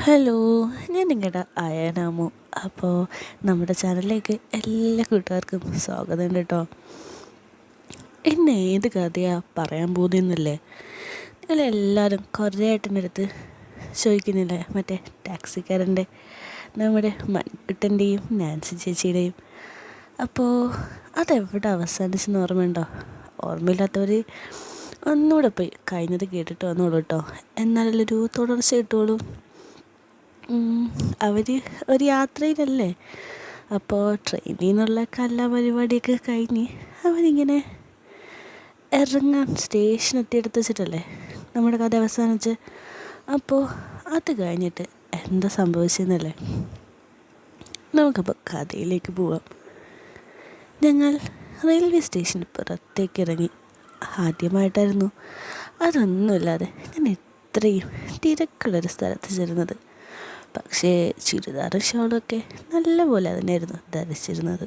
Hello, ഞാൻ നിങ്ങളുടെ അയനാമു. അപ്പോൾ നമ്മുടെ ചാനലിലേക്ക് എല്ലാ കൂട്ടുകാർക്കും സ്വാഗതം കേട്ടോ. ഇന്ന് ഏത് കഥയാണ് പറയാൻ പോകുന്നതെന്നല്ലേ നിങ്ങളെല്ലാവരും കുറേ ആയിട്ടെൻ്റെ അടുത്ത് ചോദിക്കുന്നില്ലേ? മറ്റേ ടാക്സിക്കാരൻ്റെ നമ്മുടെ മൺകുട്ടൻ്റെയും നാൻസി ചേച്ചിയുടെയും. അപ്പോൾ അതെവിടെ അവസാനിച്ചെന്ന് ഓർമ്മയുണ്ടോ? ഓർമ്മയില്ലാത്തവർ ഒന്നുകൂടെ പോയി കഴിഞ്ഞത് കേട്ടിട്ട് വന്നോളൂ കേട്ടോ. എന്നാലൊരു തുടർച്ച കിട്ടുള്ളൂ. അവർ ഒരു യാത്രയിലല്ലേ, അപ്പോൾ ട്രെയിനിൽ നിന്നുള്ള പരിപാടിയൊക്കെ കഴിഞ്ഞ് അവരിങ്ങനെ ഇറങ്ങാൻ സ്റ്റേഷൻ എത്തിയെടുത്ത് വെച്ചിട്ടല്ലേ നമ്മുടെ കഥ അവസാനിച്ച്. അപ്പോൾ അത് കഴിഞ്ഞിട്ട് എന്താ സംഭവിച്ചെന്നല്ലേ നമുക്കപ്പോൾ കഥയിലേക്ക് പോവാം. ഞങ്ങൾ റെയിൽവേ സ്റ്റേഷന് പുറത്തേക്ക് ഇറങ്ങി. ആദ്യമായിട്ടായിരുന്നു അതൊന്നുമില്ലാതെ ഞാൻ ഇത്രയും തിരക്കുള്ളൊരു സ്ഥലത്ത് ചേരുന്നത്. പക്ഷേ ചുരിദാറും ഷോളൊക്കെ നല്ലപോലെ തന്നെയായിരുന്നു ധരിച്ചിരുന്നത്.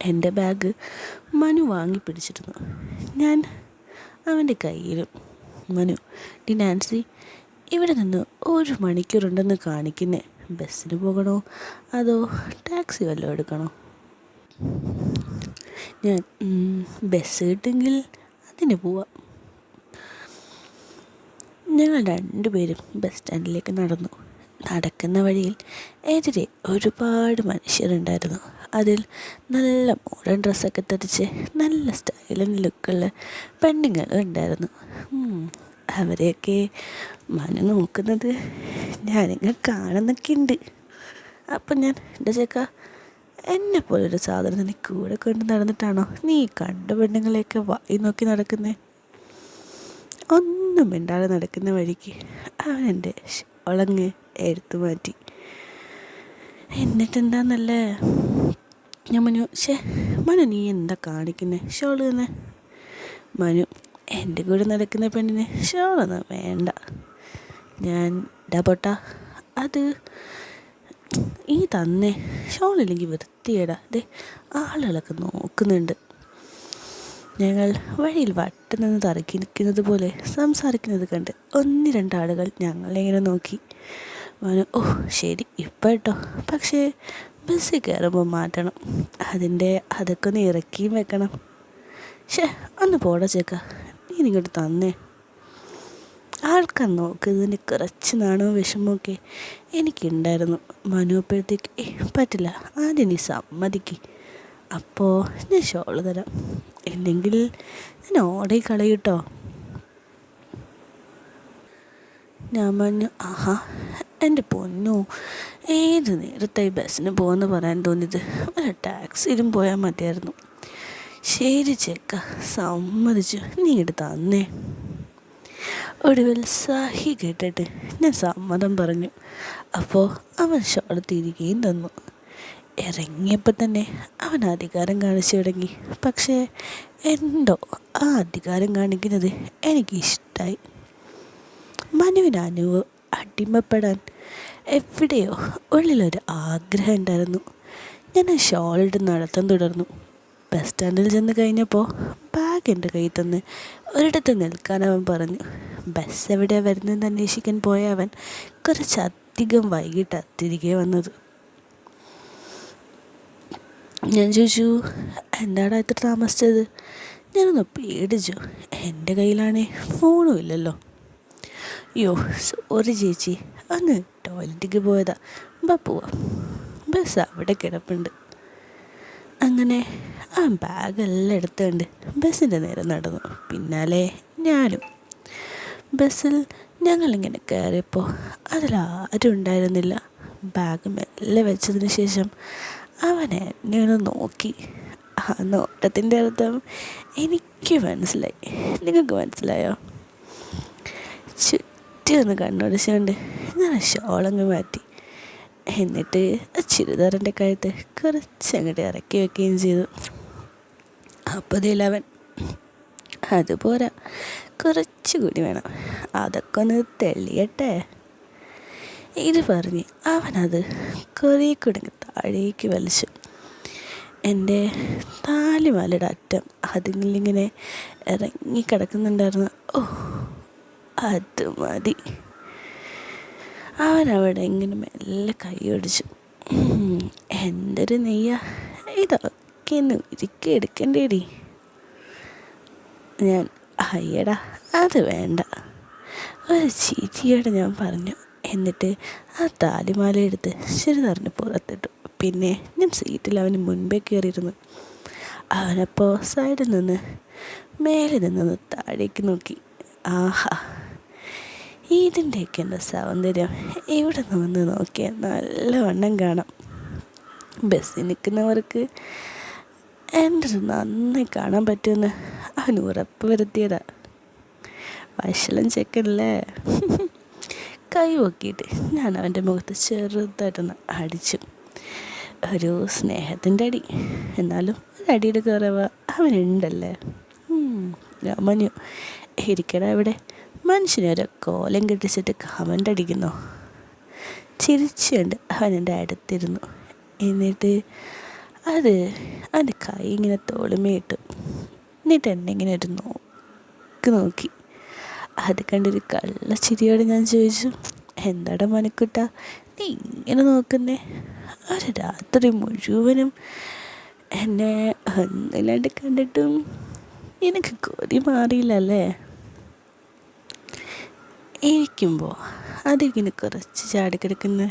എൻ്റെ ബാഗ് മനു വാങ്ങി പിടിച്ചിരുന്നു. ഞാൻ അവൻ്റെ കയ്യിലും. മനു, ഡി നാൻസി, ഇവിടെ നിന്ന് 1 മണിക്കൂറുണ്ടെന്ന് കാണിക്കുന്നേ. ബസ്സിന് പോകണോ അതോ ടാക്സി വല്ലതും എടുക്കണോ? ഞാൻ ബസ് കിട്ടുമെങ്കിൽ അതിന് പോവാം. ഞങ്ങൾ 2 പേരും ബസ് സ്റ്റാൻഡിലേക്ക് നടന്നു. നടക്കുന്ന വഴിയിൽ എതിരെ ഒരുപാട് മനുഷ്യരുണ്ടായിരുന്നു. അതിൽ നല്ല മോഡേൺ ഡ്രസ്സൊക്കെ ധരിച്ച് നല്ല സ്റ്റൈലൻ ലുക്കുള്ള പെണ്ണുങ്ങളും ഉണ്ടായിരുന്നു. അവരെയൊക്കെ മനു നോക്കുന്നത് ഞാനിങ്ങനെ കാണുന്നൊക്കെ ഉണ്ട്. അപ്പം ഞാൻ, എൻ്റെ ചേക്ക, എന്നെപ്പോലൊരു സാധനത്തിന് കൂടെ കൊണ്ട് നടന്നിട്ടാണോ നീ കണ്ട പെണ്ണുങ്ങളെയൊക്കെ വായി നോക്കി നടക്കുന്നേ? ഒന്നും മിണ്ടാതെ നടക്കുന്ന വഴിക്ക് അവനെൻ്റെ ഷോളങ്ങ് എടുത്തു മാറ്റി. എന്നിട്ടെന്താന്നല്ലേ ഞാൻ മനു നീ എന്താ കാണിക്കുന്നേ? ഷോള് തന്നെ. മനു, എൻ്റെ കൂടെ നടക്കുന്ന പെണ്ണിന് ഷോളൊന്നും വേണ്ട. ഞാൻ പൊട്ട, അത് ഈ തന്നേ, ഷോളില്ലെങ്കിൽ വൃത്തിയേടാ. ആളുകളൊക്കെ നോക്കുന്നുണ്ട്. ഞങ്ങൾ വഴിയിൽ വട്ടം നിന്ന് തറക്കി നിൽക്കുന്നത് പോലെ സംസാരിക്കുന്നത് കണ്ട് 1-2 ആളുകൾ ഞങ്ങളിങ്ങനെ നോക്കി. മനു, ഓ ശരി ഇപ്പം കേട്ടോ, പക്ഷേ ബസ്സിൽ കയറുമ്പോൾ മാറ്റണം. അതൊക്കെ ഒന്ന് ഇറക്കിയും വെക്കണം. ഒന്ന് പോടാ ചേക്ക, നീ ഇങ്ങോട്ട് തന്നേ. ആൾക്കാർ നോക്കുന്നതിന് കുറച്ച് നാണവും വിഷമമൊക്കെ എനിക്കുണ്ടായിരുന്നു. മനു അപ്പോഴത്തേക്ക് പറ്റില്ല, ആദ്യം നീ സമ്മതിക്ക്, അപ്പോൾ ഞാൻ ഷോള് തരാം, ഇല്ലെങ്കിൽ ഞാൻ ഓടി കളയിട്ടോ. ഞാൻ പറഞ്ഞു, ആഹാ എൻ്റെ പൊന്നു, ഏത് നേരത്തായി ബസ്സിന് പോകുമെന്ന് പറയാൻ തോന്നിയത്? വല്ല ടാക്സിയിലും പോയാൽ മതിയായിരുന്നു. ശരി ചേക്ക, സമ്മതിച്ചു, നീ ഇങ്ങോട്ട് തന്നേ. ഒടുവിൽ സഹി കേട്ടിട്ട് ഞാൻ സമ്മതം പറഞ്ഞു. അപ്പോൾ അവൻ ഷോൾ തിരികെയും തന്നു. ഇറങ്ങിയപ്പോൾ തന്നെ അവൻ അധികാരം കാണിച്ചു തുടങ്ങി. പക്ഷേ എന്തോ ആ അധികാരം കാണിക്കുന്നത് എനിക്കിഷ്ടമായി. മനുവിന് അടിമപ്പെടാൻ എവിടെയോ ഉള്ളിലൊരു ആഗ്രഹം ഉണ്ടായിരുന്നു. ഞാൻ ആ ഷോളിട്ട് നടത്തം തുടർന്നു. ബസ് സ്റ്റാൻഡിൽ ചെന്ന് കഴിഞ്ഞപ്പോൾ ബാഗ് എൻ്റെ കയ്യിൽ തന്ന് ഒരിടത്ത് നിൽക്കാൻ അവൻ പറഞ്ഞു. ബസ് എവിടെയാണ് വരുന്നതെന്ന് അന്വേഷിക്കാൻ പോയ അവൻ കുറച്ചധികം വൈകിട്ടാണ് തിരികെ വന്നത്. ഞാൻ ചോദിച്ചു, എന്താടാ ഇത്ര താമസിച്ചത്? ഞാനൊന്ന് പേടിച്ചു. എൻ്റെ കയ്യിലാണേ ഫോണും ഇല്ലല്ലോ. അയ്യോ സോറി ചേച്ചി, അങ്ങ് ടോയ്ലറ്റിക്ക് പോയതാ, പോവാം, ബസ് അവിടെ കിടപ്പുണ്ട്. അങ്ങനെ ആ ബാഗെല്ലാം എടുത്തുകൊണ്ട് ബസ്സിൻ്റെ നേരെ നടന്നു. പിന്നാലെ ഞാനും. ബസ്സിൽ ഞങ്ങളിങ്ങനെ കയറിയപ്പോൾ അതിലാരും ഉണ്ടായിരുന്നില്ല. ബാഗ് മെല്ലെ വെച്ചതിന് ശേഷം അവൻ എന്നെ ഒന്ന് നോക്കി. ആ നോട്ടത്തിൻ്റെ അർത്ഥം എനിക്ക് മനസ്സിലായി. നിങ്ങൾക്ക് മനസ്സിലായോ? ചുറ്റി ഒന്ന് കണ്ണുടച്ചുകൊണ്ട് ഞാൻ ഷോളങ്ങ് മാറ്റി. എന്നിട്ട് ആ ചുരിദാറിൻ്റെ കഴുത്ത് കുറച്ചങ്ങോട്ട് ഇറക്കി വെക്കുകയും ചെയ്തു. അപ്പോൾ അവൻ, അതുപോരാ, കുറച്ചുകൂടി വേണം, അതൊക്കെ ഒന്ന് തെളിയട്ടെ. ഇത് പറഞ്ഞ് അവനത് കുറേ കൂടെ താഴേക്ക് വലിച്ചു. എൻ്റെ താലിമാലയുടെ അറ്റം അതിങ്ങനെ ഇറങ്ങിക്കിടക്കുന്നുണ്ടായിരുന്നു. ഓ അത് മതി. അവനവിടെ ഇങ്ങനെ മെല്ലെ കൈ ഒടിച്ചു. എന്തൊരു നെയ്യ, ഇതൊക്കെ ഒന്ന് ഉരുക്കി എടുക്കണ്ടേടി. ഞാൻ അയ്യടാ അത് വേണ്ട, ഒരു ചിരിയോടെ ഞാൻ പറഞ്ഞു. എന്നിട്ട് ആ താലിമാല എടുത്ത് ചെറുതറിഞ്ഞ് പുറത്തിട്ടു. പിന്നെ ഞാൻ സീറ്റിൽ അവന് മുൻപേ കയറിയിരുന്നു. അവനപ്പോൾ സൈഡിൽ നിന്ന് മേലെ നിന്ന് താഴേക്ക് നോക്കി. ആഹാ, ഇതിൻ്റെയൊക്കെ എൻ്റെ സൗന്ദര്യം ഇവിടെ നിന്ന് നോക്കിയാൽ നല്ലവണ്ണം കാണാം. ബസ്സിൽ നിൽക്കുന്നവർക്ക് എൻ്റെ നന്നായി കാണാൻ പറ്റുമെന്ന് അവൻ ഉറപ്പ് വരുത്തിയതാ. വഷളം ചെക്കല്ലേ. കൈ പൊക്കിയിട്ട് ഞാൻ അവൻ്റെ മുഖത്ത് ചെറുതായിട്ടൊന്ന് അടിച്ചു. ഒരു സ്നേഹത്തിൻ്റെ അടി, എന്നാലും ഒരടിയുടെ കുറവ് അവനുണ്ടല്ലേ. ഞാൻ പറഞ്ഞു, ഇരിക്കടാ ഇവിടെ, മനുഷ്യനൊരു കോലം കെട്ടിച്ചിട്ട് കമൻ്റ് അടിക്കുന്നു. ചിരിച്ചുകൊണ്ട് അവൻ എൻ്റെ അടുത്തിരുന്നു. എന്നിട്ട് അവൻ്റെ കൈ ഇങ്ങനെ തോളുമേയിട്ടു. എന്നിട്ട് എന്നെ ഇങ്ങനെ ഒരു നോക്കി. അത് കണ്ടൊരു കള്ളച്ചിരിയോടെ ഞാൻ ചോദിച്ചു, എന്താടാ മനക്കുട്ട നീ ഇങ്ങനെ നോക്കുന്നേ? ഒരു രാത്രി മുഴുവനും എന്നെ ഒന്നില്ലാണ്ട് കണ്ടിട്ടും എനിക്ക് കൊതി മാറിയില്ലല്ലേ? ഇരിക്കുമ്പോൾ അതിങ്ങനെ കുറച്ച് ചാടിക്കിടക്കുന്ന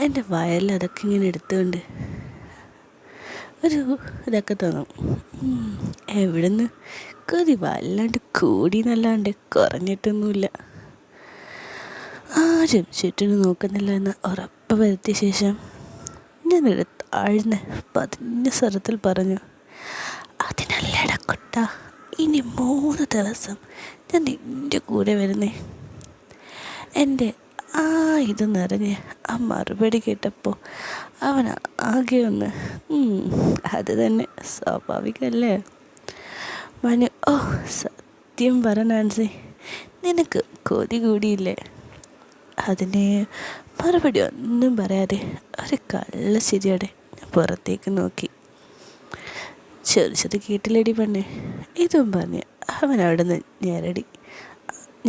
എൻ്റെ വയലിൽ അതൊക്കെ ഇങ്ങനെ എടുത്തുകൊണ്ട് ഒരു ഇതൊക്കെ തോന്നും. എവിടുന്ന് കൊതി വല്ലാണ്ട് കൂടി എന്നല്ലാണ്ട് കുറഞ്ഞിട്ടൊന്നുമില്ല. ആരും ചുറ്റിനും നോക്കുന്നില്ല എന്ന് ഉറപ്പ് വരുത്തിയ ശേഷം ഞാനൊരു താഴ്ന്ന പതിഞ്ഞ സ്വരത്തിൽ പറഞ്ഞു, അതിനല്ലട കുട്ട, ഇനി 3 ദിവസം ഞാൻ നിൻ്റെ കൂടെ വരുന്നേ. എൻ്റെ ഇത് നിറഞ്ഞ് ആ മറുപടി കേട്ടപ്പോൾ അവൻ ആകെ ഒന്ന് അത് തന്നെ സ്വാഭാവികമല്ലേ. മനു, ഓ സത്യം പറ നാൻസി, നിനക്ക് കൊതി കൂടിയില്ലേ? അതിന് മറുപടി ഒന്നും പറയാതെ ഒരു കള്ളച്ചിരിയോടെ പുറത്തേക്ക് നോക്കി. ചെറിച്ചത് കേട്ടില്ലടി പെണ്ണെ, ഇതും പറഞ്ഞ് അവൻ അവിടെ നിന്ന് ഞെരടി.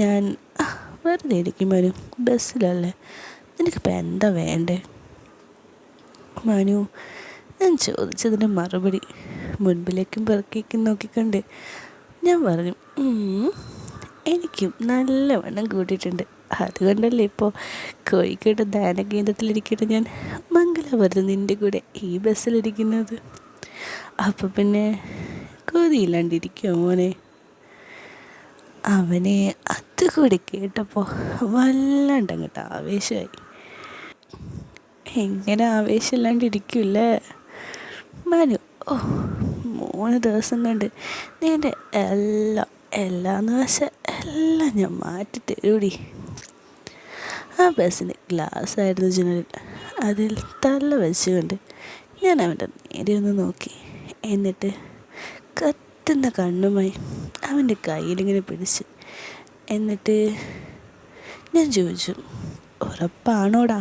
ഞാൻ വെറുതെ ഇരിക്കും മനു, ബസ്സിലല്ലേ, നിനക്കിപ്പോൾ എന്താ വേണ്ടേ? മനു ഞാൻ ചോദിച്ചതിൻ്റെ മറുപടി മുൻപിലേക്കും പിറക്കേക്കും നോക്കിക്കണ്ട് ഞാൻ പറഞ്ഞു, എനിക്കും നല്ലവണ്ണം കൂട്ടിയിട്ടുണ്ട്. അതുകൊണ്ടല്ലേ ഇപ്പോൾ കോഴിക്കോട് ധ്യാന കേന്ദ്രത്തിലിരിക്കട്ടെ ഞാൻ മംഗലാപുരത്ത് നിൻ്റെ കൂടെ ഈ ബസ്സിലിരിക്കുന്നത്. അപ്പോൾ പിന്നെ കൊതിയില്ലാണ്ടിരിക്കുമോ മോനെ? അവനെ അതുകൂടി കേട്ടപ്പോൾ വല്ലാണ്ട് അങ്ങോട്ട് ആവേശമായി. എങ്ങനെ ആവേശമില്ലാണ്ടിരിക്കില്ലേ മനു? 3 ദിവസം കൊണ്ട് നിൻ്റെ എല്ലാന്ന് വെച്ചാൽ എല്ലാം ഞാൻ മാറ്റി തരൂടി. ആ ബസ്സിന് ഗ്ലാസ് ആയിരുന്നു ജനലിൽ. അതിൽ തല വെച്ചുകൊണ്ട് ഞാൻ അവൻ്റെ നേരെ ഒന്ന് നോക്കി. എന്നിട്ട് കത്തുന്ന കണ്ണുമായി അവൻ്റെ കയ്യിലിങ്ങനെ പിടിച്ച്. എന്നിട്ട് ഞാൻ ചോദിച്ചു, ഉറപ്പാണോടാ?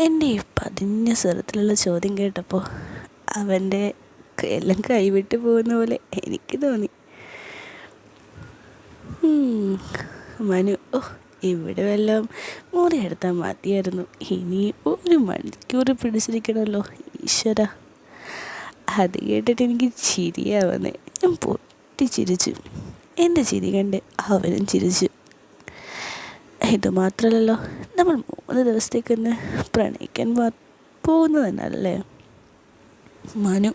എൻ്റെ ഈ പതിഞ്ഞ സ്വരത്തിലുള്ള ചോദ്യം കേട്ടപ്പോൾ അവൻ്റെ എല്ലാം കൈവിട്ട് പോകുന്ന പോലെ എനിക്ക് തോന്നി. മനു, ഇവിടെ വല്ലതും മുറിയെടുത്താൽ മതിയായിരുന്നു. ഇനി 1 മണിക്കൂർ പിടിച്ചിരിക്കണമല്ലോ ഈശ്വര. അത് കേട്ടിട്ട് എനിക്ക് ചിരിയാവുന്നേ. ഞാൻ പൊട്ടിച്ചിരിച്ചു. എൻ്റെ ചിരി കണ്ട് അവനും ചിരിച്ചു. ഇതുമാത്രമല്ലല്ലോ, നമ്മൾ 3 ദിവസത്തേക്കൊന്ന് പ്രണയിക്കാൻ പോകുന്നത് തന്നെയല്ലേ മനു?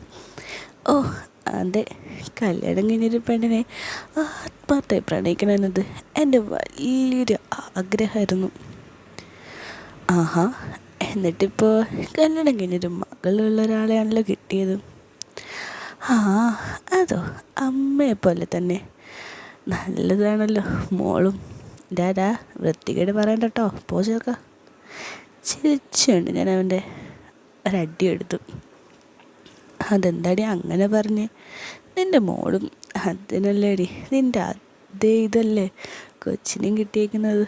അതെ, കല്യാണം കഴിഞ്ഞൊരു പെണ്ണിനെ ആത്മാർത്ഥമായി പ്രണയിക്കണമെന്നത് എൻ്റെ വലിയൊരു ആഗ്രഹമായിരുന്നു. ആഹാ, എന്നിട്ടിപ്പോൾ കല്യാണം കഴിഞ്ഞൊരു മകളുള്ള ഒരാളെയാണല്ലോ കിട്ടിയത്. അതോ അമ്മയെപ്പോലെ തന്നെ നല്ലതാണല്ലോ മോളും. ഡാ വൃത്തികേട് പറയണ്ട കേട്ടോ, പോ ചേർക്ക. ചിരിച്ചുകൊണ്ട് ഞാൻ അവൻ്റെ ഒരടി എടുത്തു. അതെന്താടി അങ്ങനെ പറഞ്ഞേ? നിൻ്റെ മോളും അതിനല്ലേടി, നിൻ്റെ അതേ ഇതല്ലേ കൊച്ചിനും കിട്ടിയേക്കുന്നത്.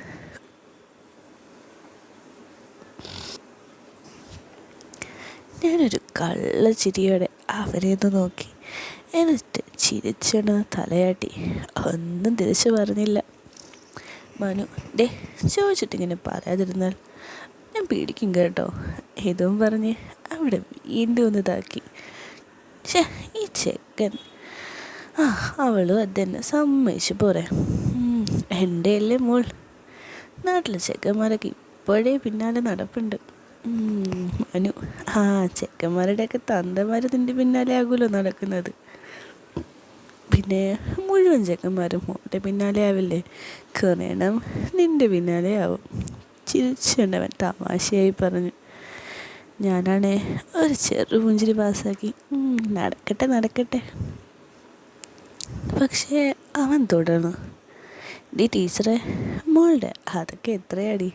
ഞാനൊരു കള്ളച്ചിരിയോടെ അവരെയൊന്ന് നോക്കി. എന്നിട്ട് ചിരിച്ചോണ്ട് തലയാട്ടി. ഒന്നും തിരിച്ചു പറഞ്ഞില്ല. മനു ഡേ ചോദിച്ചിട്ടിങ്ങനെ പറയാതിരുന്നാൽ ഞാൻ പേടിക്കും കേട്ടോ. ഇതും പറഞ്ഞ് അവിടെ വീണ്ടും ഒന്ന് ഇതാക്കി. ഈ ചെക്കൻ അവളും അതന്നെ സമ്മതിച്ചു പോരെ. എൻ്റെ അല്ലേ മോൾ. നാട്ടിലെ ചെക്കന്മാരൊക്കെ ഇപ്പോഴേ പിന്നാലെ നടപ്പുണ്ട്. മനു ചെക്കന്മാരുടെയൊക്കെ തന്തമാർ നിൻ്റെ പിന്നാലെ ആകുമല്ലോ നടക്കുന്നത്. പിന്നെ മുഴുവൻ ചെക്കന്മാരും മോളുടെ പിന്നാലെ ആവില്ലേ? കാരണം നിൻ്റെ പിന്നാലെ ആവും. ചിരിച്ചുകൊണ്ടവൻ തമാശയായി പറഞ്ഞു. ഞാനാണേ ഒരു ചെറു പുഞ്ചിരി പാസ്സാക്കി. നടക്കട്ടെ. പക്ഷേ അവൻ തുടർന്നു. ടീച്ചറെ മോളുടെ അതൊക്കെ എത്രയാടി?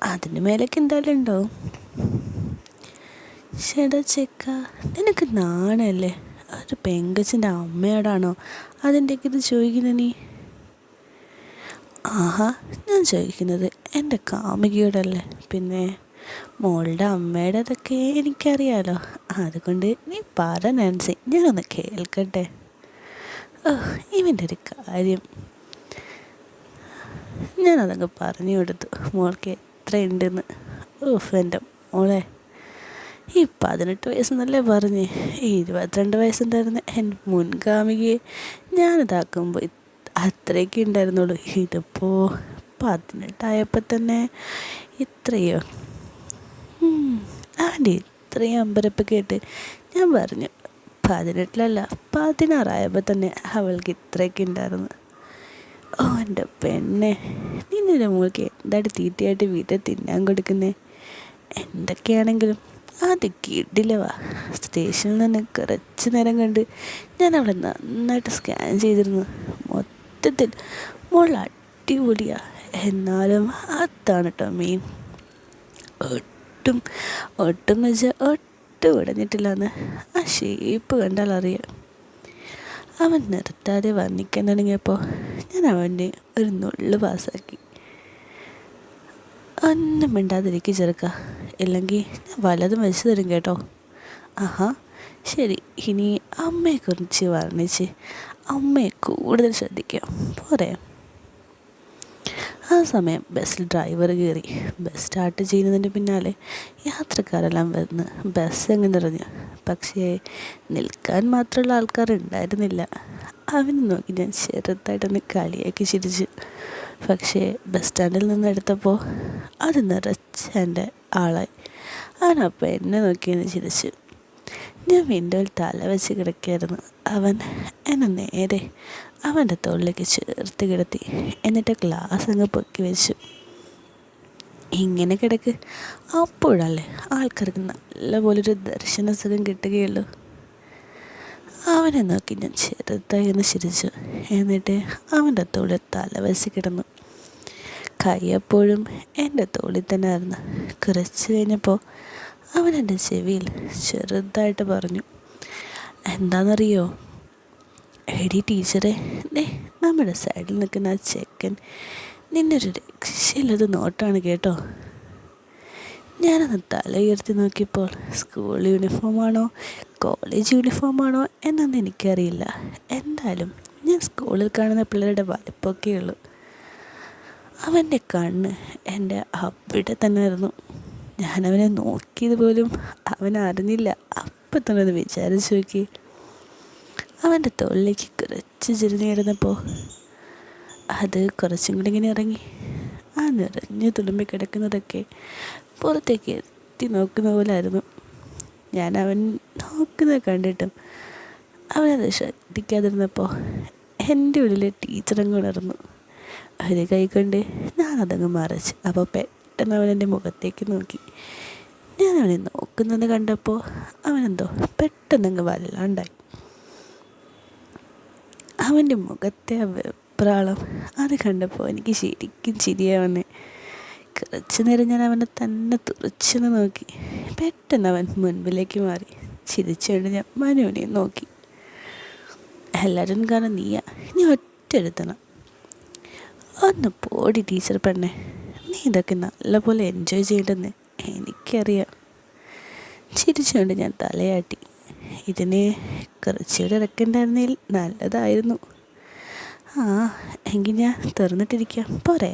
അതിന് മേലേക്ക് എന്തായാലും ഉണ്ടാവും. ചേട്ടാ ചെക്ക, നിനക്ക് നാണല്ലേ? ഒരു പെങ്കച്ചിൻ്റെ അമ്മയോടാണോ അതിൻ്റെയൊക്കെ ഇത് ചോദിക്കുന്നത് നീ? ഞാൻ ചോദിക്കുന്നത് എൻ്റെ കാമുകിയോടല്ലേ. പിന്നെ മോളുടെ അമ്മയുടെ അതൊക്കെ എനിക്കറിയാലോ. അതുകൊണ്ട് നീ പറ നാൻസി, ഞാനൊന്ന് കേൾക്കട്ടെ. ഇവൻ്റെ ഒരു കാര്യം ഞാനതങ്ങ് പറഞ്ഞു കൊടുത്തു. മോൾക്ക് എത്രയുണ്ടെന്ന്. എൻ്റെ മോളെ, ഈ 18 വയസ്സെന്നല്ലേ പറഞ്ഞ്. 22 വയസ്സുണ്ടായിരുന്ന എൻ്റെ മുൻഗാമികയെ ഞാനിതാക്കുമ്പോൾ അത്രയൊക്കെ ഉണ്ടായിരുന്നുള്ളൂ. ഇതിപ്പോൾ 18 തന്നെ ഇത്രയോ? അവൻ്റെ ഇത്രയും അമ്പരപ്പ് കേട്ട് ഞാൻ പറഞ്ഞു, 18 16 തന്നെ അവൾക്ക് ഇത്രയൊക്കെ ഉണ്ടായിരുന്നു. എൻ്റെ പെണ്ണെ, നിന്നെ മോൾക്ക് എന്തായിട്ട് തീറ്റയായിട്ട് വീട്ടിൽ തിന്നാൻ കൊടുക്കുന്നേ? എന്തൊക്കെയാണെങ്കിലും അത് കിടിലവാ. സ്റ്റേഷനിൽ നിന്ന് കുറച്ച് നേരം കണ്ട് ഞാൻ അവളെ നന്നായിട്ട് സ്കാൻ ചെയ്തിരുന്നു. മൊത്തത്തിൽ മോൾ അടിപൊളിയാ. എന്നാലും അതാണ് കേട്ടോ മെയിൻ. ഒട്ടും വെച്ചാൽ ഒട്ടും ഉടഞ്ഞിട്ടില്ലെന്ന് ആ ഷേപ്പ് കണ്ടാൽ അറിയാം. അവൻ നിർത്താതെ വർണ്ണിക്കാൻ തുടങ്ങിയപ്പോൾ ഞാൻ അവൻ്റെ ഒരു നുള്ളു പാസ്സാക്കി. ഒന്നും മിണ്ടാതിരിക്കും ചെറുക്ക, ഇല്ലെങ്കിൽ ഞാൻ വല്ലതും വെച്ച് തരും കേട്ടോ. ശരി, ഇനി അമ്മയെക്കുറിച്ച് വർണ്ണിച്ച് അമ്മയെ കൂടുതൽ ശ്രദ്ധിക്കാം പോരെ. ആ സമയം ബസ്സിൽ ഡ്രൈവർ കയറി. ബസ് സ്റ്റാർട്ട് ചെയ്യുന്നതിൻ്റെ പിന്നാലെ യാത്രക്കാരെല്ലാം വന്ന് ബസ് അങ്ങ് നിറഞ്ഞു. പക്ഷേ നിൽക്കാൻ മാത്രമുള്ള ആൾക്കാർ ഉണ്ടായിരുന്നില്ല. അവനെ നോക്കി ഞാൻ ചെറുതായിട്ടൊന്ന് കളിയാക്കി ചിരിച്ചു. പക്ഷേ ബസ് സ്റ്റാൻഡിൽ നിന്ന് എടുത്തപ്പോൾ അത് നിറച്ച് എൻ്റെ ആളായി. അവനപ്പോൾ എന്നെ നോക്കിയെന്ന് ചിരിച്ചു. ഞാൻ വിൻഡോയിൽ തല വെച്ച് കിടക്കുകയായിരുന്നു. അവൻ എന്നെ നേരെ അവൻ്റെ തോളിലേക്ക് ചേർത്ത് കിടത്തി. എന്നിട്ട് ഗ്ലാസ് അങ്ങ് പൊക്കി വെച്ചു. ഇങ്ങനെ കിടക്ക്, അപ്പോഴല്ലേ ആൾക്കാർക്ക് നല്ലപോലൊരു ദർശന സുഖം കിട്ടുകയുള്ളൂ. അവനെ നോക്കി ഞാൻ ചെറുതായി ഒന്ന് ചിരിച്ചു. എന്നിട്ട് അവൻ്റെ തോളിൽ തല വെച്ച് കിടന്നു. കൈ എപ്പോഴും എൻ്റെ തോളിൽ തന്നെ ആയിരുന്നു. കുറച്ച് കഴിഞ്ഞപ്പോൾ അവൻ എൻ്റെ ചെവിയിൽ ചെറുതായിട്ട് പറഞ്ഞു, എന്താണെന്നറിയോ? എടി ടീച്ചറെ, നമ്മുടെ സൈഡിൽ നിൽക്കുന്ന ആ ചെക്കൻ നിന്നൊരു രക്ഷയില്ലാത്ത നോട്ടാണ് കേട്ടോ. ഞാനന്ന് തല ഉയർത്തി നോക്കിയപ്പോൾ സ്കൂൾ യൂണിഫോമാണോ കോളേജ് യൂണിഫോമാണോ എന്നൊന്നും എനിക്കറിയില്ല. എന്തായാലും ഞാൻ സ്കൂളിൽ കാണുന്ന പിള്ളേരുടെ വലിപ്പമൊക്കെ ഉള്ളൂ. അവൻ്റെ കണ്ണ് എൻ്റെ അവിടെ തന്നെ ആയിരുന്നു. ഞാനവനെ നോക്കിയത് പോലും അവൻ അറിഞ്ഞില്ല. അപ്പം തന്നെ ഒന്ന് വിചാരിച്ചു നോക്കി. അവൻ്റെ തോളിലേക്ക് കുറച്ച് ചിരിഞ്ഞിരുന്നപ്പോൾ അത് കുറച്ചും കൂടി ഇങ്ങനെ ഇറങ്ങി. ആ നിറഞ്ഞ് തുളുമ്പി കിടക്കുന്നതൊക്കെ പുറത്തേക്ക് എത്തി നോക്കുന്ന പോലെ ആയിരുന്നു. ഞാൻ അവൻ നോക്കുന്നത് കണ്ടിട്ടും അവനത് ശ്രദ്ധിക്കാതിരുന്നപ്പോൾ എൻ്റെ ഉള്ളിലെ ടീച്ചറങ്ങ് ഉണർന്നു. ഒരു കൈ കൊണ്ട് ഞാനതങ്ങ് മറച്ചു. അപ്പോൾ പെട്ടെന്ന് അവൻ എൻ്റെ മുഖത്തേക്ക് നോക്കി. ഞാൻ അവനെ നോക്കുന്നത് കണ്ടപ്പോൾ അവനെന്തോ പെട്ടെന്നങ്ങ് വല്ലാണ്ടായി. അവൻ്റെ മുഖത്തെ ആ വെപ്രാളം അത് കണ്ടപ്പോൾ എനിക്ക് ശരിക്കും ചിരിയാവന്നെ. കുറച്ച് നേരം ഞാൻ അവനെ തന്നെ തുറച്ചെന്ന് നോക്കി. പെട്ടെന്ന് അവൻ മുൻപിലേക്ക് മാറി. ചിരിച്ചുകൊണ്ട് ഞാൻ മനുവിനെ നോക്കി. എല്ലാവരും കാരണം നീയാ, നീ ഒറ്റെടുത്തണം. ഒന്ന് പോടി ടീച്ചർ പെണ്ണെ, നീ ഇതൊക്കെ നല്ലപോലെ എൻജോയ് ചെയ്യണ്ടെന്ന് എനിക്കറിയാം. ചിരിച്ചുകൊണ്ട് ഞാൻ തലയാട്ടി. ഇതിന് കുറച്ചുകൂടെ ഇറക്കണ്ടായിരുന്നെങ്കിൽ നല്ലതായിരുന്നു. ആ എങ്കിൽ ഞാൻ തുറന്നിട്ടിരിക്കാം പോരെ?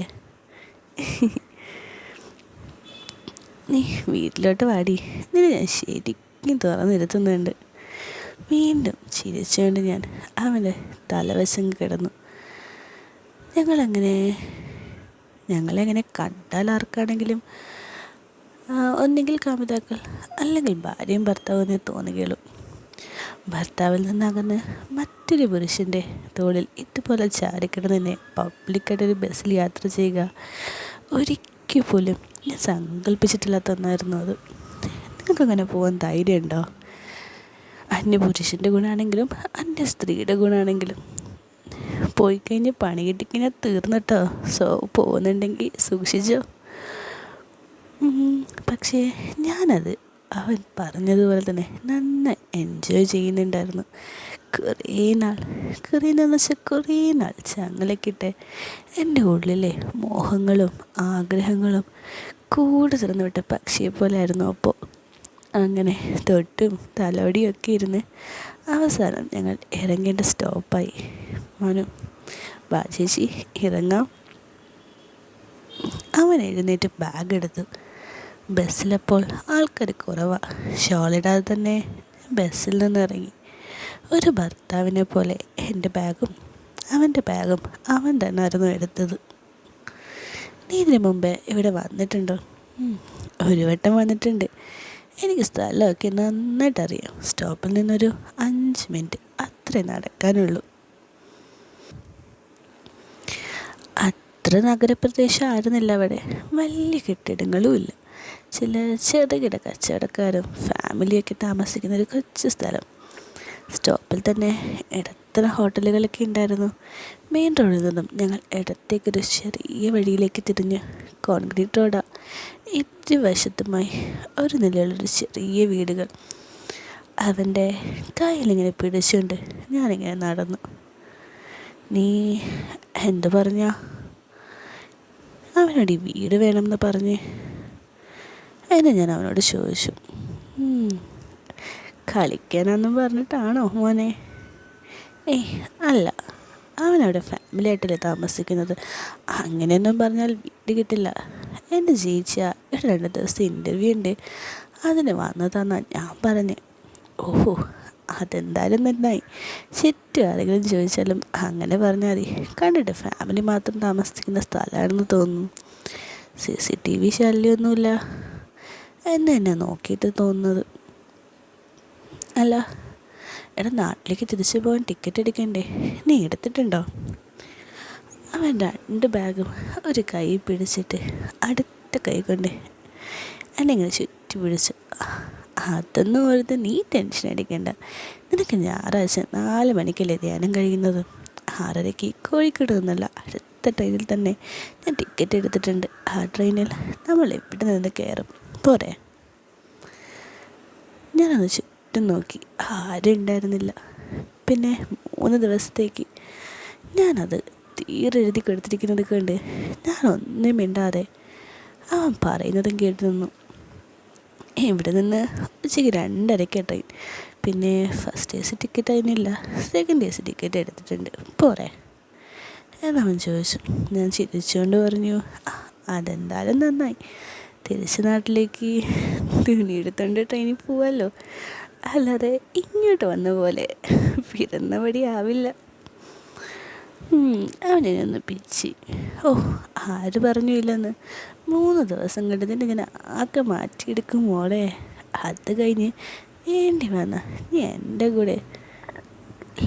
നീ വീട്ടിലോട്ട് വാടി, നിന്നെ ഞാൻ ശരിക്കും തുറന്നിരുത്തുന്നുണ്ട്. വീണ്ടും ചിരിച്ചുകൊണ്ട് ഞാൻ അവൻ്റെ തലവശം കിടന്നു. ഞങ്ങളെങ്ങനെ കണ്ടാൽ ആർക്കാണെങ്കിലും ഒന്നുകിൽ കാമിതാക്കൾ അല്ലെങ്കിൽ ഭാര്യയും ഭർത്താവും എന്നേ തോന്നുകയുള്ളൂ. ഭർത്താവിൽ നിന്നകന്ന് മറ്റൊരു പുരുഷൻ്റെ തോളിൽ ഇതുപോലെ ചാരിക്കിടന്ന് പബ്ലിക്കായിട്ടൊരു ബസ്സിൽ യാത്ര ചെയ്യുക ഒരിക്കൽ പോലും ഞാൻ സങ്കല്പിച്ചിട്ടില്ലാത്ത ഒന്നായിരുന്നു അത്. നിങ്ങൾക്കങ്ങനെ പോകാൻ ധൈര്യമുണ്ടോ? അന്യ പുരുഷൻ്റെ ഗുണമാണെങ്കിലും അന്യ സ്ത്രീയുടെ ഗുണമാണെങ്കിലും പോയി കഴിഞ്ഞ് പണി കിട്ടിക്കഴിഞ്ഞാൽ തീർന്നിട്ടോ. സോ പോകുന്നുണ്ടെങ്കിൽ സൂക്ഷിച്ചോ. പക്ഷേ ഞാനത് അവൻ പറഞ്ഞതുപോലെ തന്നെ നന്നായി എൻജോയ് ചെയ്യുന്നുണ്ടായിരുന്നു. കുറേ നാൾ ചങ്ങലക്കിട്ട് എൻ്റെ ഉള്ളിലെ മോഹങ്ങളും ആഗ്രഹങ്ങളും കൂടെ തുറന്നു വിട്ട പക്ഷിയെ പോലെ ആയിരുന്നു. അപ്പോൾ അങ്ങനെ തൊട്ടും തലോടിയൊക്കെ ഇരുന്ന് അവസാനം ഞങ്ങൾ ഇറങ്ങേണ്ട സ്റ്റോപ്പായി. മനു, വാ ചേച്ചി ഇറങ്ങാം. അവൻ എഴുന്നേറ്റ് ബാഗ് എടുത്തു. ബസ്സിലപ്പോൾ ആൾക്കാർ കുറവാണ്. ഷോളിടാതെ തന്നെ ബസ്സിൽ നിന്ന് ഇറങ്ങി. ഒരു ഭർത്താവിനെ പോലെ എൻ്റെ ബാഗും അവൻ്റെ ബാഗും അവൻ തന്നെ ആയിരുന്നു എടുത്തത്. നീ ഇതിന് മുമ്പേ ഇവിടെ വന്നിട്ടുണ്ടോ? ഒരു വട്ടം വന്നിട്ടുണ്ട്. എനിക്ക് സ്ഥലമൊക്കെ നന്നായിട്ടറിയാം. സ്റ്റോപ്പിൽ നിന്നൊരു 5 മിനിറ്റ് അത്രേ നടക്കാനുള്ളൂ. അത്ര നഗരപ്രദേശം ആയിരുന്നില്ല അവിടെ. വലിയ കെട്ടിടങ്ങളും ഇല്ല. ചില ചെറുകിട കച്ചവടക്കാരും ഫാമിലിയൊക്കെ താമസിക്കുന്ന ഒരു കൊച്ചു സ്ഥലം. സ്റ്റോപ്പിൽ തന്നെ ഇടത്തരം ഹോട്ടലുകളൊക്കെ ഉണ്ടായിരുന്നു. മെയിൻ റോഡിൽ നിന്നും ഞങ്ങൾ ഇടത്തേക്കൊരു ചെറിയ വഴിയിലേക്ക് തിരിഞ്ഞ്. കോൺക്രീറ്റ് റോഡാണ്. ഇരുവശത്തുമായി ഒരു നിലയുള്ളൊരു ചെറിയ വീടുകൾ. അവൻ്റെ കയ്യിലിങ്ങനെ പിടിച്ചുകൊണ്ട് ഞാനിങ്ങനെ നടന്നു. നീ എന്തു പറഞ്ഞാ? അവനോട് ഈ വീട് വേണമെന്ന് പറഞ്ഞ് അതിന് ഞാൻ അവനോട് ചോദിച്ചു. കളിക്കാനെന്നും പറഞ്ഞിട്ടാണോ മോനെ? അല്ല, അവനവിടെ ഫാമിലി ആയിട്ടല്ലേ താമസിക്കുന്നത്. അങ്ങനെയൊന്നും പറഞ്ഞാൽ വീട് കിട്ടില്ല. എൻ്റെ ചേച്ചിയാ ഇവിടെ 2 ദിവസത്തെ ഇൻ്റർവ്യൂ ഉണ്ട്, അതിന് വന്നതാന്നാണ് ഞാൻ പറഞ്ഞത്. ഓഹോ, അതെന്തായാലും നന്നായി. ചുറ്റും ആരെങ്കിലും ചോദിച്ചാലും അങ്ങനെ പറഞ്ഞാൽ മതി. കണ്ടിട്ട് ഫാമിലി മാത്രം താമസിക്കുന്ന സ്ഥലമാണെന്ന് തോന്നുന്നു. CCTV ശല്യമൊന്നുമില്ല എന്ന് തന്നെ നോക്കിയിട്ട് തോന്നുന്നത്. അല്ല, എടാ, നാട്ടിലേക്ക് തിരിച്ചു പോകാൻ ടിക്കറ്റ് എടുക്കണ്ടേ? നീ എടുത്തിട്ടുണ്ടോ? അവൻ 2 ബാഗും ഒരു കൈ പിടിച്ചിട്ട് അടുത്ത കൈ കൊണ്ട് എന്നെ ചുറ്റി പിടിച്ചു. അതൊന്നും ഓർത്ത് നീ ടെൻഷൻ അടിക്കണ്ട. നിനക്ക് ഞായറാഴ്ച 4 മണിക്കല്ലേ ധ്യാനം കഴിയുന്നത്. 6:30 കോഴിക്കോട് നിന്നുള്ള അടുത്ത ട്രെയിനിൽ തന്നെ ഞാൻ ടിക്കറ്റ് എടുത്തിട്ടുണ്ട്. ആ ട്രെയിനിൽ നമ്മൾ എവിടെ നിന്ന് കയറും പോരെ? ഞാനത് ചുറ്റും നോക്കി. ആരും ഉണ്ടായിരുന്നില്ല. പിന്നെ 3 ദിവസത്തേക്ക് ഞാനത് തീരെഴുതി കൊടുത്തിരിക്കുന്നത് കൊണ്ട് ഞാൻ ഒന്നും മിണ്ടാതെ അവൻ പറയുന്നതും കേട്ട് നിന്നു. ഇവിടെ നിന്ന് ഉച്ചയ്ക്ക് 2:30 ട്രെയിൻ. പിന്നെ ഫസ്റ്റ് AC ടിക്കറ്റ് അതിനില്ല, സെക്കൻഡ് AC ടിക്കറ്റ് എടുത്തിട്ടുണ്ട്. പോരെ എന്നവൻ ചോദിച്ചു. ഞാൻ ചിരിച്ചുകൊണ്ട് പറഞ്ഞു, അതെന്തായാലും നന്നായി. തിരിച്ച് നാട്ടിലേക്ക് തുണിയെടുത്തോണ്ട് ട്രെയിനിൽ പോവാമല്ലോ. അല്ലാതെ ഇങ്ങോട്ട് വന്ന പോലെ പിറന്ന വഴി ആവില്ല. അവനെ ഒന്ന് പിച്ചി. ആര് പറഞ്ഞു ഇല്ലെന്ന്? 3 ദിവസം കണ്ട് നിന്നെ ഞാൻ ആകെ മാറ്റിയെടുക്കും മോളെ. അത് കഴിഞ്ഞ് വേണ്ടി വന്ന നീ എൻ്റെ കൂടെ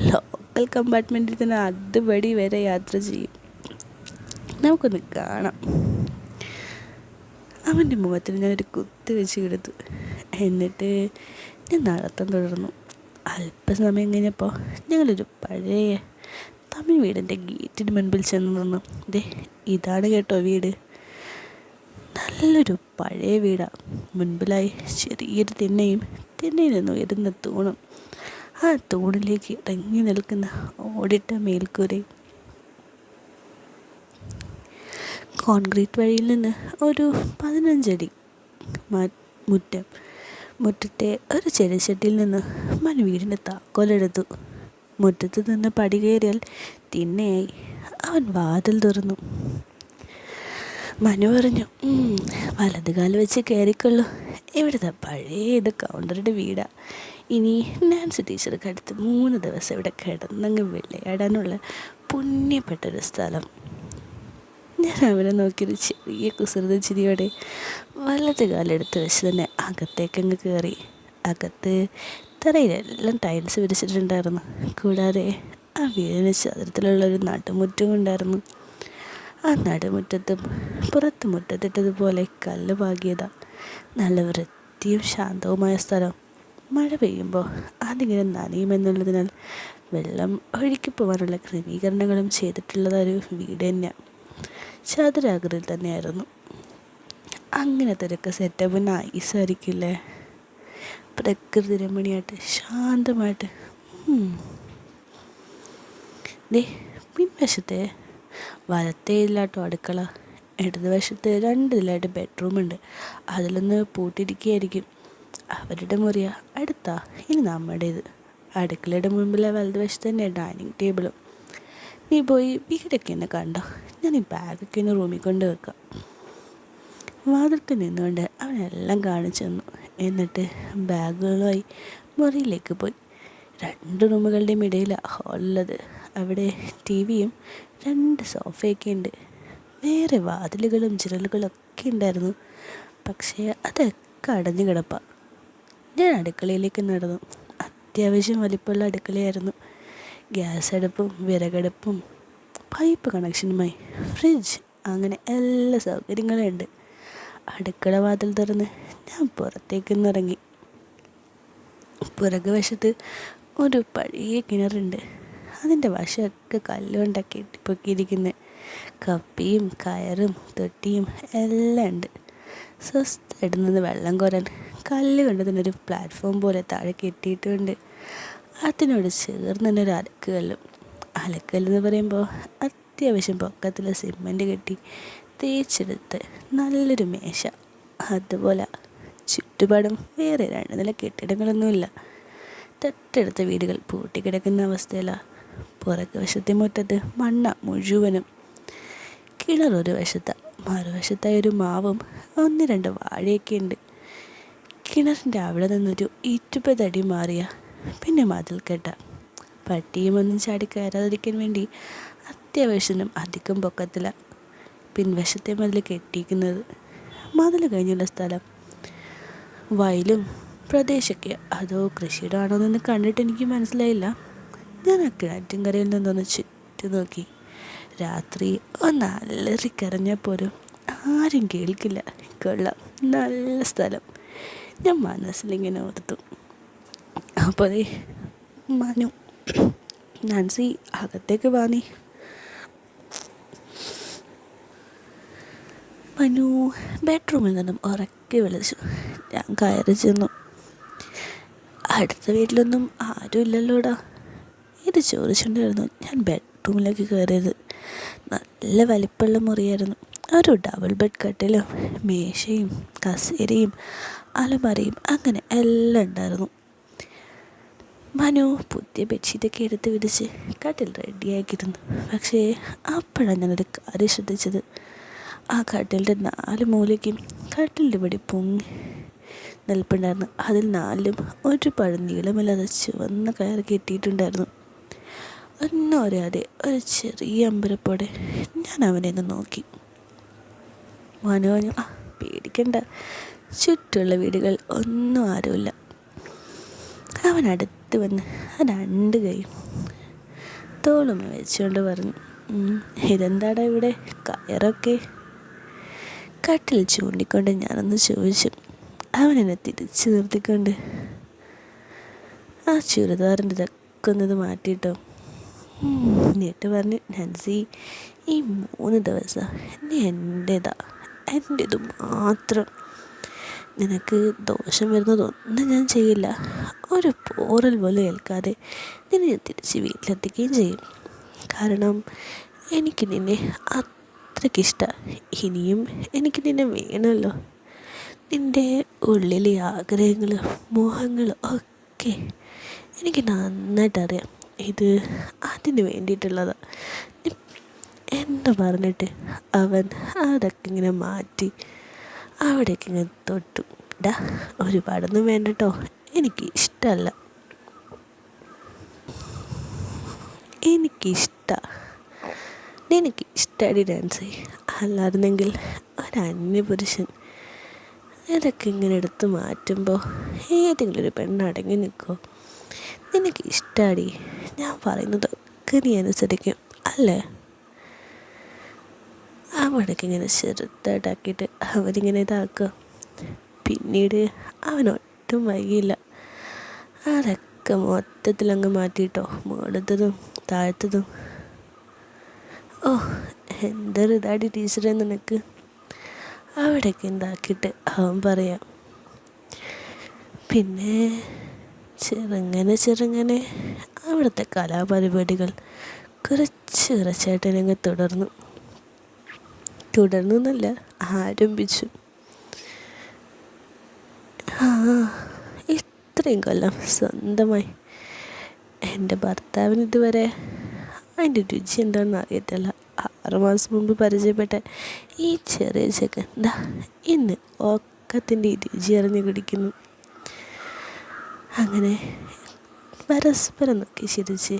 ലോക്കൽ കമ്പാർട്ട്മെൻറ്റിൽ തന്നെ അതുപടി വരെ യാത്ര ചെയ്യും. നമുക്കൊന്ന് കാണാം. അവൻ്റെ മുഖത്തിന് ഞാനൊരു കുത്തി വെച്ച് കൊടുത്തു. എന്നിട്ട് ഞാൻ നടത്തം തുടർന്നു. അല്പസമയം കഴിഞ്ഞപ്പോൾ ഞങ്ങളൊരു പഴയ തമിഴ് വീടിൻ്റെ ഗേറ്റിന് മുൻപിൽ ചെന്ന് നിന്നു. ഇതാണ് കേട്ടോ വീട്. നല്ലൊരു പഴയ വീടാണ്. മുൻപിലായി ചെറിയൊരു തിണ്ണയിൽ നിന്ന് ഉയരുന്ന തൂണും ആ തൂണിലേക്ക് ഇറങ്ങി നിൽക്കുന്ന ഓടിട്ട മേൽക്കൂരയും. കോൺക്രീറ്റ് വഴിയിൽ നിന്ന് ഒരു 15 അടി മുറ്റത്തെ ഒരു ചെടിച്ചട്ടിയിൽ നിന്ന് മനു വീടിൻ്റെ താക്കോലെടുത്തു. മുറ്റത്ത് നിന്ന് പടി കയറിയാൽ തിന്നയായി. അവൻ വാതിൽ തുറന്നു. മനു പറഞ്ഞു, വലതുകാല് വെച്ച് കയറിക്കൊള്ളു. ഇവിടുത്തെ പഴയ കൗണ്ടറുടെ വീടാ. ഇനി നാൻസി ടീച്ചർക്ക് അടുത്ത് 3 ദിവസം ഇവിടെ കിടന്നങ്ങ് വിളയാടാനുള്ള പുണ്യപ്പെട്ടൊരു സ്ഥലം. ഞാൻ അവനെ നോക്കിയൊരു ചെറിയ കുസൃത ചിരിയോടെ വലത് കാലെടുത്ത് വെച്ച് തന്നെ അകത്തേക്കങ്ങ് കയറി. അകത്ത് തറയിലെല്ലാം ടൈൽസ് വിരിച്ചിട്ടുണ്ടായിരുന്നു. കൂടാതെ ആ വീടിന് ചതുരത്തിലുള്ളൊരു നടുമുറ്റവും ഉണ്ടായിരുന്നു. ആ നടുമുറ്റത്തും പുറത്ത് മുറ്റത്തിട്ടതുപോലെ കല്ല് പാകിയതാ. നല്ല വൃത്തിയും ശാന്തവുമായ സ്ഥലം. മഴ പെയ്യുമ്പോൾ അതിങ്ങനെ നനയുമെന്നുള്ളതിനാൽ വെള്ളം ഒഴുക്കി പോകാനുള്ള ക്രമീകരണങ്ങളും ചെയ്തിട്ടുള്ളതൊരു വീട് തന്നെയാണ്. ചതുരാകൃതിയിൽ തന്നെയായിരുന്നു. അങ്ങനത്തെ ഒരു സെറ്റപ്പ് നൈസായിരിക്കില്ലേ? പ്രകൃതി രമണിയായിട്ട് ശാന്തമായിട്ട്. പിൻവശത്തെ വലത്തേ ഇതിലാട്ടോ അടുക്കള. ഇടതുവശത്ത് 2 ഇതിലായിട്ട് ബെഡ്റൂമുണ്ട്. അതിലൊന്ന് പൂട്ടിയിരിക്കുകയായിരിക്കും. അവരുടെ മുറിയാ അടുത്താ. ഇനി നമ്മുടേത്. അടുക്കളയുടെ മുൻപിലെ വലതുവശത്ത് തന്നെ ഡൈനിങ് ടേബിളും. നീ പോയി വീടൊക്കെ ഒന്ന് കണ്ടോ, ഞാൻ ഈ ബാഗൊക്കെ ഒന്ന് റൂമിൽ കൊണ്ട് വെക്കാം. വാതിൽക്ക് നിന്നുകൊണ്ട് അവനെല്ലാം കാണിച്ചു തന്നു. എന്നിട്ട് ബാഗുകളുമായി മുറിയിലേക്ക് പോയി. 2 റൂമുകളുടെയും ഇടയിലാണ് ഹാളുള്ളത്. അവിടെ ടിവിയും 2 സോഫയൊക്കെ ഉണ്ട്. വേറെ വാതിലുകളും ജനലുകളൊക്കെ ഉണ്ടായിരുന്നു. പക്ഷേ അതൊക്കെ അടഞ്ഞു കിടപ്പാണ്. ഞാൻ അടുക്കളയിലേക്ക് നടന്നു. അത്യാവശ്യം വലിപ്പമുള്ള അടുക്കളയായിരുന്നു. ഗ്യാസ് അടുപ്പും വിറകടുപ്പും പൈപ്പ് കണക്ഷനുമായി ഫ്രിഡ്ജ്, അങ്ങനെ എല്ലാ സൗകര്യങ്ങളും ഉണ്ട്. അടുക്കള വാതിൽ തുറന്ന് ഞാൻ പുറത്തേക്കൊന്നിറങ്ങി. പുറകുവശത്ത് ഒരു പഴയ കിണറുണ്ട്. അതിൻ്റെ വശമൊക്കെ കല്ലുകൊണ്ടൊക്കെ കെട്ടിപ്പൊക്കിയിരിക്കുന്നത്. കപ്പിയും കയറും തൊട്ടിയും എല്ലാം ഉണ്ട്. സ്വസ്ഥമായിട്ട് നിന്ന് വെള്ളം കോരാൻ കല്ല് കൊണ്ട് തന്നെ ഒരു പ്ലാറ്റ്ഫോം പോലെ താഴെ കെട്ടിയിട്ടുണ്ട്. അതിനോട് ചേർന്ന് തന്നെ ഒരു അലക്കുകല്ലും. അലക്കല്ലെന്ന് പറയുമ്പോൾ അത്യാവശ്യം പൊക്കത്തിൽ സിമെൻറ്റ് കെട്ടി തേച്ചെടുത്ത് നല്ലൊരു മേശ. അതുപോലെ ചുറ്റുപാടും വേറെ 2 നില കെട്ടിടങ്ങളൊന്നുമില്ല. തൊട്ടടുത്ത വീടുകൾ പൂട്ടിക്കിടക്കുന്ന അവസ്ഥയിലാണ്. പുറകു വശത്തെ മുറ്റത്ത് മണ്ണ മുഴുവനും. കിണർ ഒരു വശത്താണ്. മറുവശത്തായി ഒരു മാവും 1-2 വാഴയൊക്കെ ഉണ്ട്. കിണറിൻ്റെ അവിടെ നിന്നൊരു 20 അടി മാറിയ പിന്നെ മതിൽ കെട്ട. പട്ടിയും ഒന്നും ചാടി കയറാതിരിക്കാൻ വേണ്ടി അത്യാവശ്യം അധികം പൊക്കത്തിലാണ് പിൻവശത്തെ മതിൽ കെട്ടിയിരിക്കുന്നത്. മതിൽ കഴിഞ്ഞുള്ള സ്ഥലം വയലും പ്രദേശമൊക്കെ അതോ കൃഷിയിടമാണോ എന്ന് കണ്ടിട്ട് എനിക്ക് മനസ്സിലായില്ല. ഞാൻ ആ കിണറ്റിൻകരയിൽ നിന്നൊന്ന് ചുറ്റും നോക്കി. രാത്രി ഒന്ന് അലറിക്കരഞ്ഞാൽ പോലും ആരും കേൾക്കില്ല. കൊള്ളാം, നല്ല സ്ഥലം. ഞാൻ മനസ്സിലിങ്ങനെ ഓർത്തു. അപ്പോൾ മനു, നാൻസി അകത്തേക്ക് വാ നീ. മനു ബെഡ്റൂമിൽ നിന്നും ഉറക്കെ വിളിച്ചു. ഞാൻ കയറി ചെന്നു. അടുത്ത വീട്ടിലൊന്നും ആരും ഇല്ലല്ലോടാ. ഇത് ചോദിച്ചിട്ടുണ്ടായിരുന്നു ഞാൻ ബെഡ്റൂമിലേക്ക് കയറിയത്. നല്ല വലിപ്പമുള്ള മുറിയായിരുന്നു. ഒരു ഡബിൾ ബെഡ് കട്ടിലും മേശയും കസേരയും അലമാരയും അങ്ങനെ എല്ലാം ഉണ്ടായിരുന്നു. മനു പുതിയ ബെഡ്ഷീറ്റൊക്കെ എടുത്ത് വിരിച്ച് കട്ടിൽ റെഡിയാക്കിയിരുന്നു. പക്ഷേ അപ്പോഴാണ് ഞാനൊരു കാര്യം ശ്രദ്ധിച്ചത്. ആ കട്ടിലിൻ്റെ 4 മൂലയ്ക്കും കട്ടിലിൻ്റെ പടി പൊങ്ങി നിൽപ്പുണ്ടായിരുന്നു. അതിൽ 4ലും ഒരു പഴം നീളമില്ലാതെ ചുവന്ന കയർ കെട്ടിയിട്ടുണ്ടായിരുന്നു. ഒന്നും അറിയാതെ ഒരു ചെറിയ അമ്പരപ്പോടെ ഞാൻ അവനെ ഒന്ന് നോക്കി. മനു പറഞ്ഞു, പേടിക്കണ്ട, ചുറ്റുള്ള വീടുകൾ ഒന്നും ആരുമില്ല. അവൻ അടുത്ത് വന്ന് 2 കൈയും തോളും വെച്ചുകൊണ്ട് പറഞ്ഞു, ഇതെന്താടാ ഇവിടെ കയറൊക്കെ? കട്ടിൽ ചൂണ്ടിക്കൊണ്ട് ഞാനൊന്ന് ചോദിച്ചു. അവനെന്നെ തിരിച്ചു നിർത്തിക്കൊണ്ട്, ആ ചുരിദാറിൻ്റെ ഇതൊക്കെ ഒന്നത് മാറ്റിയിട്ടോ. എന്നിട്ട് പറഞ്ഞു, നാൻസി, ഈ 3 ദിവസം നീ എൻ്റേതാ, എൻ്റേത് മാത്രം. നിനക്ക് ദോഷം വരുന്നതൊന്നും ഞാൻ ചെയ്യില്ല. ഒരു പോറൽ പോലും ഏൽക്കാതെ നിന്നെ ഞാൻ തിരിച്ച് വീട്ടിലെത്തിക്കുകയും ചെയ്യും. കാരണം എനിക്ക് നിന്നെ അത്രയ്ക്കിഷ്ടമാണ്. ഇനിയും എനിക്ക് നിന്നെ വേണമല്ലോ. നിൻ്റെ ഉള്ളിലെ ആഗ്രഹങ്ങളും മോഹങ്ങളും ഒക്കെ എനിക്ക് നന്നായിട്ടറിയാം. ഇത് അതിന് വേണ്ടിയിട്ടുള്ളതാണ് എന്ന് പറഞ്ഞിട്ട് അവൻ അതൊക്കെ ഇങ്ങനെ മാറ്റി അവിടേക്ക് ഇങ്ങനെ തൊട്ടു. ഡാ, ഒരുപാടൊന്നും വേണ്ട കേട്ടോ, എനിക്ക് ഇഷ്ടമല്ല, എനിക്ക് ഇഷ്ടമായി ഡാൻസ്. അല്ലായിരുന്നെങ്കിൽ ഒരന്യപുരുഷൻ ഇതൊക്കെ ഇങ്ങനെ എടുത്ത് മാറ്റുമ്പോൾ ഏതെങ്കിലും ഒരു പെണ്ണടങ്ങി നിൽക്കുമോ? നിനക്ക് ഇഷ്ടമാടി, ഞാൻ പറയുന്നതൊക്കെ നീ അനുസരിക്കും അല്ലേ? അവിടേക്ക് ഇങ്ങനെ ചെറുതായിട്ടാക്കിയിട്ട് അവരിങ്ങനെ ഇതാക്കുക. പിന്നീട് അവനൊട്ടും വൈകിയില്ല, അതൊക്കെ മൊത്തത്തിലങ്ങ് മാറ്റിയിട്ടോ, മുകളിലത്തതും താഴത്തതും. ഓ, എന്തൊരു ഇതാടി ടീച്ചറെ നിനക്ക്. അവിടേക്ക് എന്താക്കിയിട്ട് അവൻ പറയാം. പിന്നെ ചെറുങ്ങനെ അവിടുത്തെ കലാപരിപാടികൾ കുറച്ചായിട്ട് ഞങ്ങൾ തുടർന്നല്ല ആരംഭിച്ചു. ഇത്രയും കൊല്ലം സ്വന്തമായി എൻ്റെ ഭർത്താവിന് ഇതുവരെ അതിൻ്റെ രുചി എന്താണെന്ന് അറിയത്തില്ല. 6 മാസം മുമ്പ് പരിചയപ്പെട്ട ഈ ചെറിയ ചെക്കൻ എന്താ ഇന്ന് ഒക്കത്തിൻ്റെ രുചി അറിഞ്ഞ് കുടിക്കുന്നു. അങ്ങനെ പരസ്പരം നോക്കി ചിരിച്ച്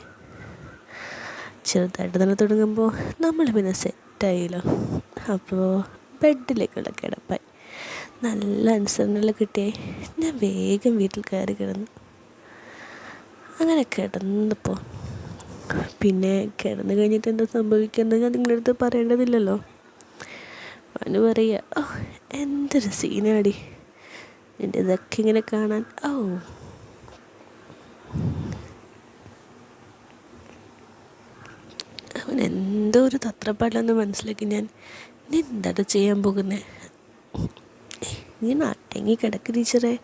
ചെറുതായിട്ട് തന്നെ തുടങ്ങുമ്പോൾ നമ്മൾ പിന്നെ സെറ്റായില്ലോ. അപ്പോൾ ബെഡിലേക്കുള്ള കിടപ്പായി. നല്ല അനുസരണയിൽ കിട്ടിയേ ഞാൻ വേഗം വീട്ടിൽ കയറി കിടന്നു. അങ്ങനെ കിടന്നപ്പോൾ പിന്നെ കിടന്നു കഴിഞ്ഞിട്ട് എന്താ സംഭവിക്കുന്നത് ഞാൻ നിങ്ങളുടെ അടുത്ത് പറയേണ്ടതില്ലല്ലോ. അവന് പറയുക, ഓ എന്തൊരു സീനാടി എൻ്റെ ഇതൊക്കെ ഇങ്ങനെ കാണാൻ. ഓ, അവൻ എന്തോ ഒരു തത്രപ്പാടിലെന്ന് മനസ്സിലാക്കി ഞാൻ. നീ എന്താണ് ചെയ്യാൻ പോകുന്നത്? നീ നാട്ടെങ്ങി കിടക്ക് ടീച്ചറെ,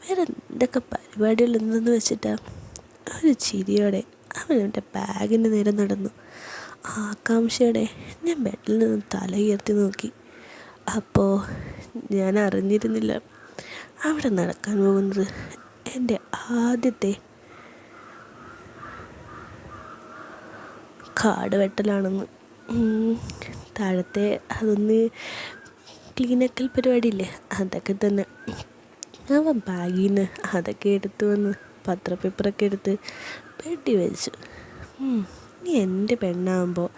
വേറെ എന്തൊക്കെ പരിപാടികളുണ്ടെന്ന് വെച്ചിട്ടാ. ഒരു ചിരിയോടെ അവൻ എൻ്റെ ബാഗിൻ്റെ നേരെ നടന്നു. ആകാംക്ഷയോടെ ഞാൻ ബെഡിൽ നിന്ന് തല ഉയർത്തി നോക്കി. അപ്പോൾ ഞാൻ അറിഞ്ഞിരുന്നില്ല അവിടെ നടക്കാൻ പോകുന്നത് എൻ്റെ ആദ്യത്തെ കാട് വെട്ടലാണെന്ന്. താഴത്തെ അതൊന്ന് ക്ലീനക്കൽ പരിപാടിയില്ലേ, അതൊക്കെ തന്നെ. അവൻ ബാഗിൽ നിന്ന് അതൊക്കെ എടുത്തു വന്ന് പത്രപ്പേപ്പറൊക്കെ എടുത്ത് പെട്ടി വെച്ചു. നീ എൻ്റെ പെണ്ണാകുമ്പോൾ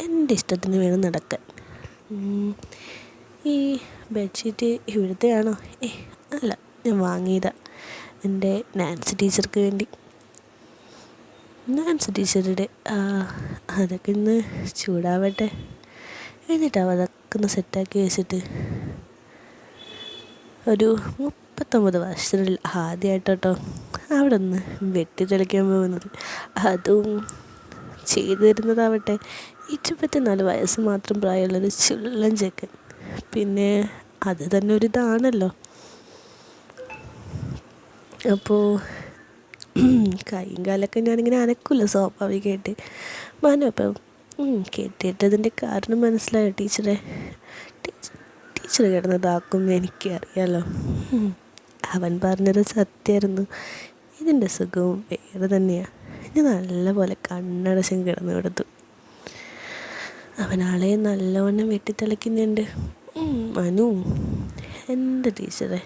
എൻ്റെ ഇഷ്ടത്തിന് വേണം നടക്കാൻ. ഈ ബെഡ്ഷീറ്റ് ഇവിടുത്തെയാണോ? അല്ല, ഞാൻ വാങ്ങിയതാ എൻ്റെ നാൻസി ടീച്ചർക്ക് വേണ്ടി. നാൻസി ടീച്ചറുടെ അതൊക്കെ ഇന്ന് ചൂടാവട്ടെ. എന്നിട്ട് അതൊക്കെ ഒന്ന് സെറ്റാക്കി വെച്ചിട്ട് ഒരു 39 വർഷത്തിൽ ആദ്യമായിട്ടോ അവിടെ നിന്ന് വെട്ടി തെളിക്കാൻ പോകുന്നത്. അതും ചെയ്തു തരുന്നതാവട്ടെ 24 വയസ്സ് മാത്രം പ്രായമുള്ളൊരു ചുള്ളൻ ചെക്കൻ. പിന്നെ അത് തന്നെ ഒരു ഇതാണല്ലോ. അപ്പോൾ കൈയും കാലൊക്കെ ഞാനിങ്ങനെ അനക്കില്ല സ്വാഭാവികമായിട്ട്. മനപ്പം കെട്ടിയിട്ടതിൻ്റെ കാരണം മനസ്സിലായോ ടീച്ചറെ? ടീച്ചർ കിടന്നതാക്കും എനിക്കറിയാലോ. അവൻ പറഞ്ഞത് സത്യമായിരുന്നു. ഇതിൻ്റെ സുഖവും വേറെ തന്നെയാണ്. ഞാൻ നല്ലപോലെ കണ്ണടച്ചും കിടന്നു കൊടുത്തു. അവനാളെ നല്ലവണ്ണം വെട്ടിത്തിളയ്ക്കുന്നുണ്ട്. മനു, എന്ത് ടീച്ചറെ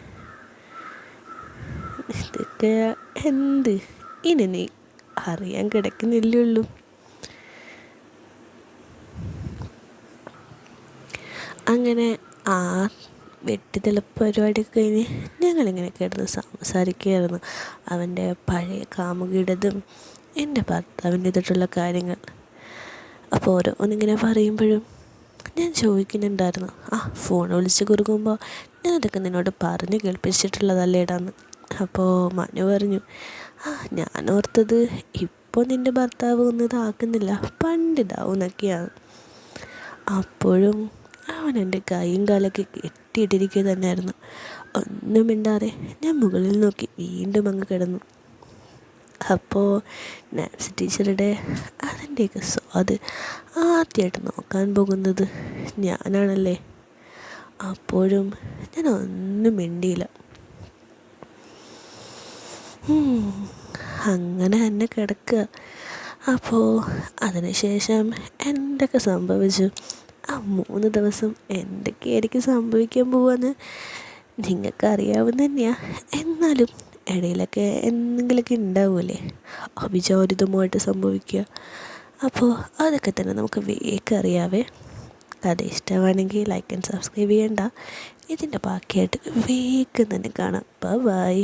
ഇതൊക്കെ എന്ത്? ഇനി നീ അറിയാൻ കിടക്കുന്നില്ലുള്ളൂ. അങ്ങനെ ആ വെട്ടിത്തിളപ്പ് പരിപാടിയൊക്കെ കഴിഞ്ഞ് ഞങ്ങളിങ്ങനെ കിടന്ന് സംസാരിക്കുകയായിരുന്നു. അവൻ്റെ പഴയ കാമുകിയുടേതും എൻ്റെ ഭർത്താവിൻ്റെ ഇതായിട്ടുള്ള കാര്യങ്ങൾ. അപ്പോൾ ഓരോന്നിങ്ങനെ പറയുമ്പോഴും ഞാൻ ചോദിക്കുന്നുണ്ടായിരുന്നു, ഫോൺ വിളിച്ച് കുറുകുമ്പോൾ ഞാൻ അതൊക്കെ നിന്നോട് പറഞ്ഞ് കേൾപ്പിച്ചിട്ടുള്ളതല്ലേടാന്ന്. അപ്പോൾ മനു പറഞ്ഞു, ഞാൻ ഓർത്തത് ഇപ്പോൾ നിൻ്റെ ഭർത്താവ് ഒന്നും ഇതാക്കുന്നില്ല, പണ്ടിതാവും എന്നൊക്കെയാണ്. അപ്പോഴും അവൻ എൻ്റെ കൈയും കാലൊക്കെ കെട്ടിയിട്ടിരിക്കുക തന്നെയായിരുന്നു. ഒന്നും മിണ്ടാതെ ഞാൻ മുകളിൽ നോക്കി വീണ്ടും അങ്ങ് കിടന്നു. അപ്പോൾ നാൻസി ടീച്ചറുടെ അതിൻ്റെയൊക്കെ സ്വാദ് ആദ്യമായിട്ട് നോക്കാൻ പോകുന്നത് ഞാനാണല്ലേ. അപ്പോഴും ഞാൻ ഒന്നും മിണ്ടിയില്ല. അങ്ങനെ തന്നെ കിടക്കുക. അപ്പോൾ അതിനുശേഷം എന്തൊക്കെ സംഭവിച്ചു, ആ 3 ദിവസം എന്തൊക്കെയായിരിക്കും സംഭവിക്കാൻ പോവാന്ന് നിങ്ങൾക്ക് അറിയാവുന്ന തന്നെയാണ്. എന്നാലും ഇടയിലൊക്കെ എന്തെങ്കിലുമൊക്കെ ഉണ്ടാവുമല്ലേ അവിചാരിതമായിട്ട് സംഭവിക്കുക. അപ്പോൾ അതൊക്കെ തന്നെ നമുക്ക് വേഗം അറിയാവേ. കഥ ഇഷ്ടമാണെങ്കിൽ ലൈക്ക് ആൻഡ് സബ്സ്ക്രൈബ് ചെയ്യണ്ട. ഇതിൻ്റെ ബാക്കിയായിട്ട് വേഗം തന്നെ കാണാം. ബൈ.